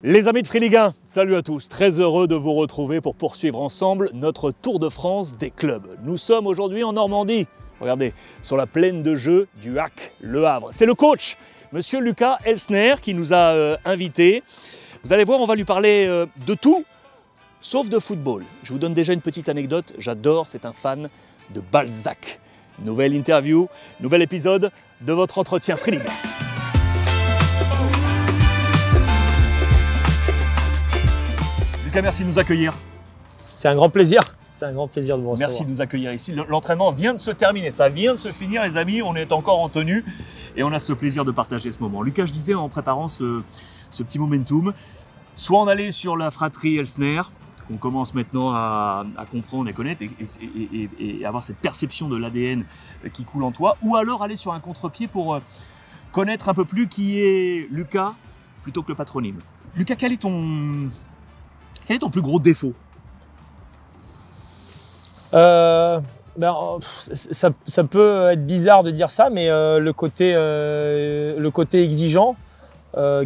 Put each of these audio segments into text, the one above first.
Les amis de Free Ligue 1, salut à tous, très heureux de vous retrouver pour poursuivre ensemble notre Tour de France des clubs. Nous sommes aujourd'hui en Normandie, regardez, sur la plaine de jeu du HAC Le Havre. C'est le coach, monsieur Lucas Elsner, qui nous a invités. Vous allez voir, on va lui parler de tout, sauf de football. Je vous donne déjà une petite anecdote, j'adore, c'est un fan de Balzac. Nouvelle interview, nouvel épisode de votre entretien Free Ligue 1. Merci de nous accueillir. C'est un grand plaisir. C'est un grand plaisir de vous recevoir. Merci de nous accueillir ici. L'entraînement vient de se terminer. Ça vient de se finir, les amis. On est encore en tenue et on a ce plaisir de partager ce moment. Lucas, je disais en préparant ce petit momentum, soit on allait sur la fratrie Elsner, qu'on commence maintenant à comprendre et connaître et avoir cette perception de l'ADN qui coule en toi, ou alors aller sur un contre-pied pour connaître un peu plus qui est Lucas plutôt que le patronyme. Lucas, quel est ton plus gros défaut? Ça peut être bizarre de dire ça, mais le côté exigeant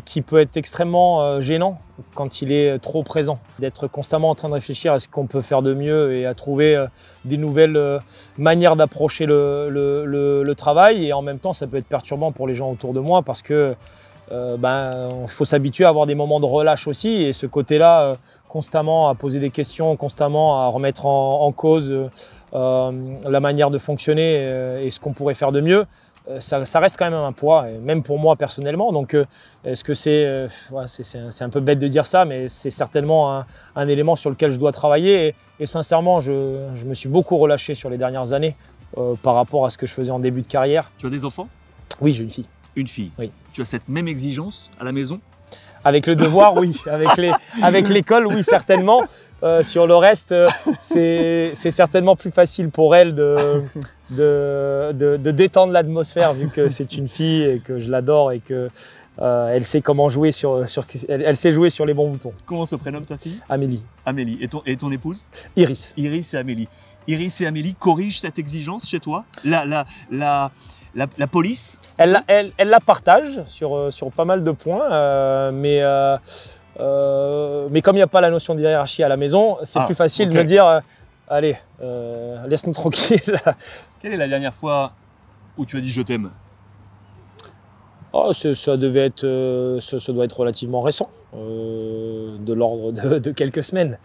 qui peut être extrêmement gênant quand il est trop présent. D'être constamment en train de réfléchir à ce qu'on peut faire de mieux et à trouver des nouvelles manières d'approcher le travail. Et en même temps, ça peut être perturbant pour les gens autour de moi parce que il faut s'habituer à avoir des moments de relâche aussi, et ce côté-là, constamment à poser des questions, constamment à remettre en cause la manière de fonctionner et ce qu'on pourrait faire de mieux, ça reste quand même un poids, même pour moi personnellement. Donc est-ce que c'est un peu bête de dire ça, mais c'est certainement un élément sur lequel je dois travailler, et sincèrement je me suis beaucoup relâché sur les dernières années par rapport à ce que je faisais en début de carrière. Tu as des enfants? Oui, j'ai une fille. Une fille. Oui. Tu as cette même exigence à la maison? Avec le devoir, oui. Avec l'école, oui, certainement. Sur le reste, c'est certainement plus facile pour elle de détendre l'atmosphère, vu que c'est une fille et que je l'adore et que elle sait comment jouer elle sait jouer sur les bons boutons. Comment se prénomme ta fille? Amélie. Amélie. Et ton épouse? Iris. Iris et Amélie. Iris et Amélie corrigent cette exigence chez toi? La police? Elle la partage sur pas mal de points, mais comme il n'y a pas la notion de hiérarchie à la maison, c'est plus facile de me dire allez, laisse-nous tranquille. Quelle est la dernière fois où tu as dit je t'aime? Ça doit être relativement récent, de l'ordre de quelques semaines.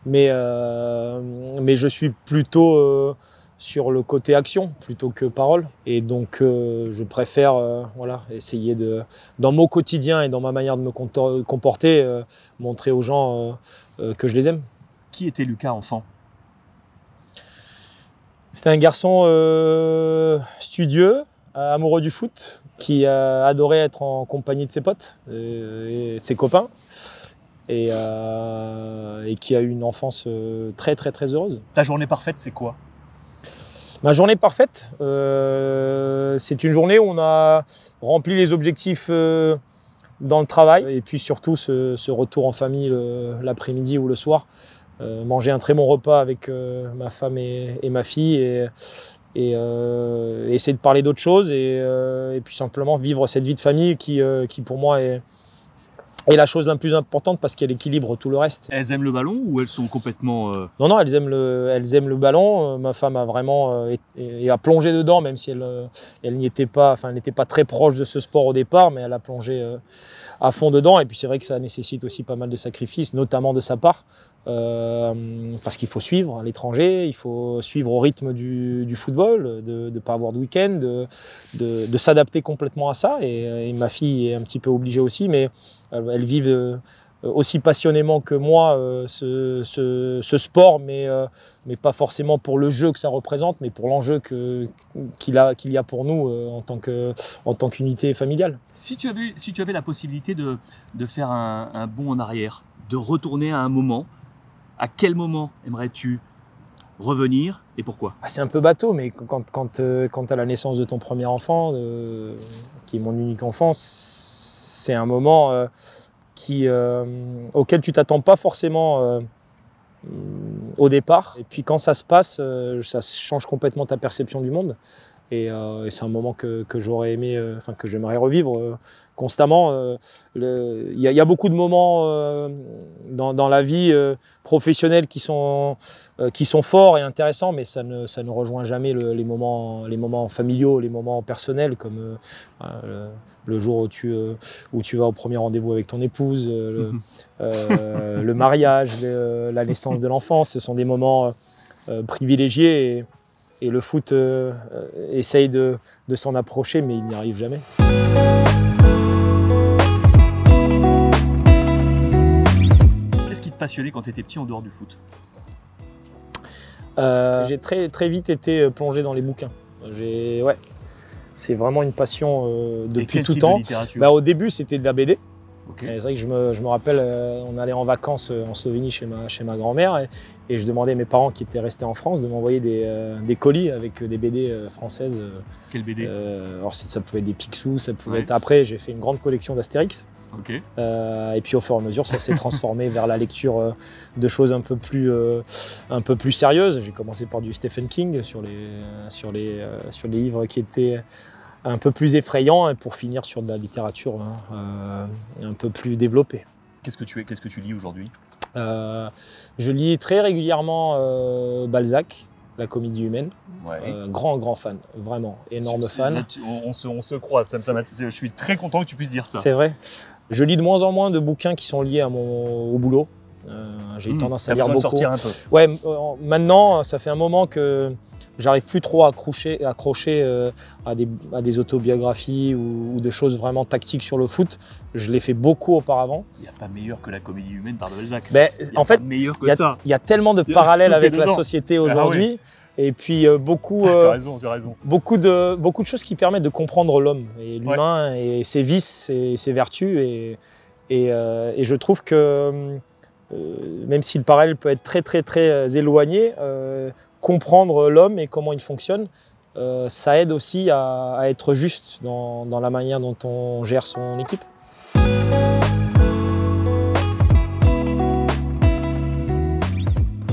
Mais je suis plutôt sur le côté action plutôt que parole. Et donc je préfère essayer dans mon quotidien et dans ma manière de me comporter, montrer aux gens que je les aime. Qui était Lucas enfant? C'était un garçon studieux, amoureux du foot, qui adorait être en compagnie de ses potes et de ses copains. Et qui a eu une enfance très très très heureuse. Ta journée parfaite, c'est quoi? Ma journée parfaite, c'est une journée où on a rempli les objectifs dans le travail, et puis surtout ce retour en famille l'après-midi ou le soir, manger un très bon repas avec ma femme et ma fille, et essayer de parler d'autres choses, et puis simplement vivre cette vie de famille qui pour moi est la chose la plus importante, parce qu'elle équilibre tout le reste. Elles aiment le ballon ou elles sont complètement... Non, elles aiment le ballon. Ma femme a vraiment a plongé dedans, même si elle n'était pas très proche de ce sport au départ, mais elle a plongé à fond dedans. Et puis c'est vrai que ça nécessite aussi pas mal de sacrifices, notamment de sa part, parce qu'il faut suivre à l'étranger, il faut suivre au rythme du football, de ne pas avoir de week-end, de s'adapter complètement à ça. Et ma fille est un petit peu obligée aussi, mais elles vivent aussi passionnément que moi ce sport, mais pas forcément pour le jeu que ça représente, mais pour l'enjeu qu'il y a pour nous en tant qu'unité familiale. Si tu avais la possibilité de faire un bond en arrière, de retourner à un moment, à quel moment aimerais-tu revenir et pourquoi? C'est un peu bateau, mais quand à la naissance de ton premier enfant, qui est mon unique enfant, c'est un moment auquel tu t'attends pas forcément au départ. Et puis quand ça se passe, ça change complètement ta perception du monde. Et c'est un moment que j'aurais aimé, que j'aimerais revivre constamment. Il y a beaucoup de moments dans la vie professionnelle qui sont forts et intéressants, mais ça ne rejoint jamais les moments familiaux, les moments personnels, comme le jour où tu vas au premier rendez-vous avec ton épouse, le mariage, la naissance de l'enfant. Ce sont des moments privilégiés et le foot essaye de s'en approcher, mais il n'y arrive jamais. Qu'est-ce qui te passionnait quand tu étais petit en dehors du foot? J'ai très vite été plongé dans les bouquins. C'est vraiment une passion depuis tout temps. Au début, c'était de la BD. Okay. C'est vrai que je me rappelle, on allait en vacances en Slovénie chez ma grand-mère et je demandais à mes parents qui étaient restés en France de m'envoyer des colis avec des BD françaises. Quelle BD? Alors ça pouvait être des Picsou, ça pouvait être... Après, j'ai fait une grande collection d'Astérix. Okay. Et puis au fur et à mesure, ça s'est transformé vers la lecture de choses un peu plus sérieuses. J'ai commencé par du Stephen King sur les livres qui étaient un peu plus effrayant pour finir sur de la littérature un peu plus développée. Qu'est-ce que tu lis aujourd'hui? Je lis très régulièrement Balzac, La comédie humaine. Grand fan, vraiment, énorme fan. Là, on se croise, je suis très content que tu puisses dire ça. C'est vrai. Je lis de moins en moins de bouquins qui sont liés au boulot. J'ai eu tendance à lire beaucoup. De sortir un peu. Ouais, maintenant, ça fait un moment que j'arrive plus trop à accrocher à des autobiographies ou de choses vraiment tactiques sur le foot. Je l'ai fait beaucoup auparavant. Il n'y a pas meilleur que La comédie humaine par Balzac. En fait, il y a tellement de parallèles avec la société aujourd'hui. Et puis beaucoup, tu as raison. beaucoup de choses qui permettent de comprendre l'homme et l'humain et ses vices et ses vertus. Et je trouve que même si le parallèle peut être très éloigné, comprendre l'homme et comment il fonctionne, ça aide aussi à être juste dans la manière dont on gère son équipe.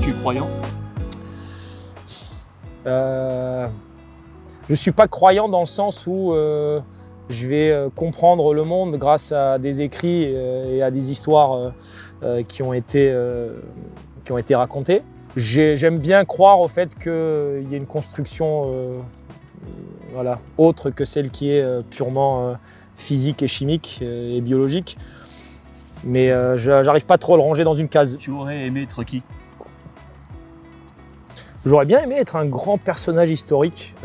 Tu es croyant? Je ne suis pas croyant dans le sens où je vais comprendre le monde grâce à des écrits et à des histoires qui ont été racontées. J'aime bien croire au fait qu'il y a une construction autre que celle qui est purement physique et chimique et biologique. Mais j'arrive pas trop à le ranger dans une case. Tu aurais aimé être qui? J'aurais bien aimé être un grand personnage historique,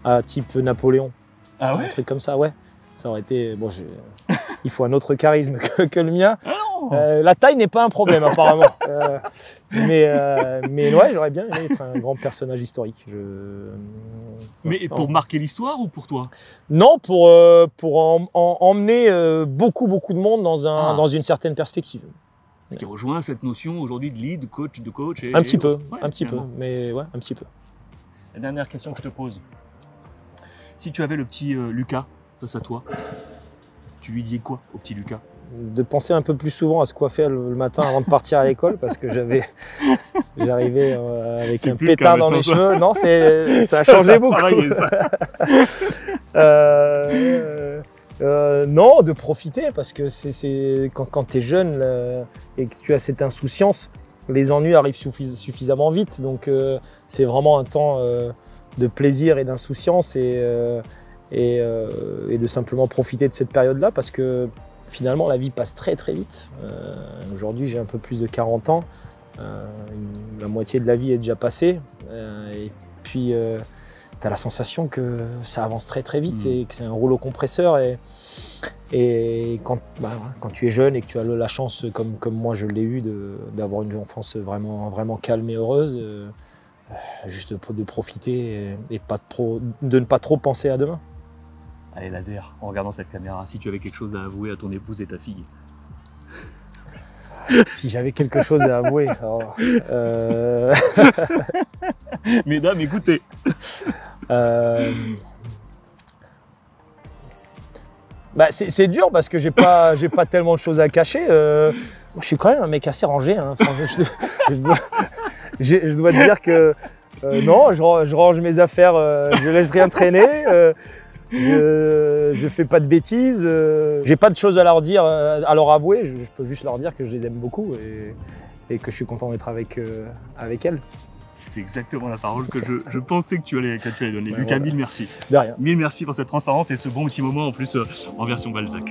à type Napoléon. Ah ouais? Un truc comme ça, ouais. Ça aurait été... Bon, il faut un autre charisme que le mien. Ah non. La taille n'est pas un problème, apparemment. Mais ouais, j'aurais bien aimé être un grand personnage historique. Mais pour marquer l'histoire ou pour toi? Non, pour emmener beaucoup de monde dans une certaine perspective. Ce qui rejoint cette notion aujourd'hui de lead, de coach. Un petit peu, mais ouais, un petit peu. La dernière question que je te pose. Si tu avais le petit Lucas face à toi, tu lui disais quoi au petit Lucas? De penser un peu plus souvent à se coiffer le matin avant de partir à l'école parce que j'arrivais avec un pétard dans les cheveux. Non, ça a changé beaucoup. Non, de profiter parce que quand tu es jeune et que tu as cette insouciance, les ennuis arrivent suffisamment vite. Donc c'est vraiment un temps de plaisir et d'insouciance et de simplement profiter de cette période-là parce que finalement la vie passe très vite. Aujourd'hui j'ai un peu plus de 40 ans, la moitié de la vie est déjà passée et puis tu as la sensation que ça avance très vite et que c'est un rouleau compresseur et quand tu es jeune et que tu as la chance comme moi je l'ai eu d'avoir une enfance vraiment calme et heureuse, juste de profiter et de ne pas trop penser à demain. Allez Nader, en regardant cette caméra, si tu avais quelque chose à avouer à ton épouse et ta fille. Si j'avais quelque chose à avouer, alors, Mesdames, écoutez. C'est dur parce que j'ai pas tellement de choses à cacher. Je suis quand même un mec assez rangé. Hein. Enfin, je dois te dire que Non, je range mes affaires, je laisse rien traîner. Je fais pas de bêtises. J'ai pas de choses à leur dire, à leur avouer. Je peux juste leur dire que je les aime beaucoup et que je suis content d'être avec elles. C'est exactement la parole que je pensais que tu allais donner. Ouais, Lucas, voilà. mille merci. De rien. Mille merci pour cette transparence et ce bon petit moment en plus en version Balzac.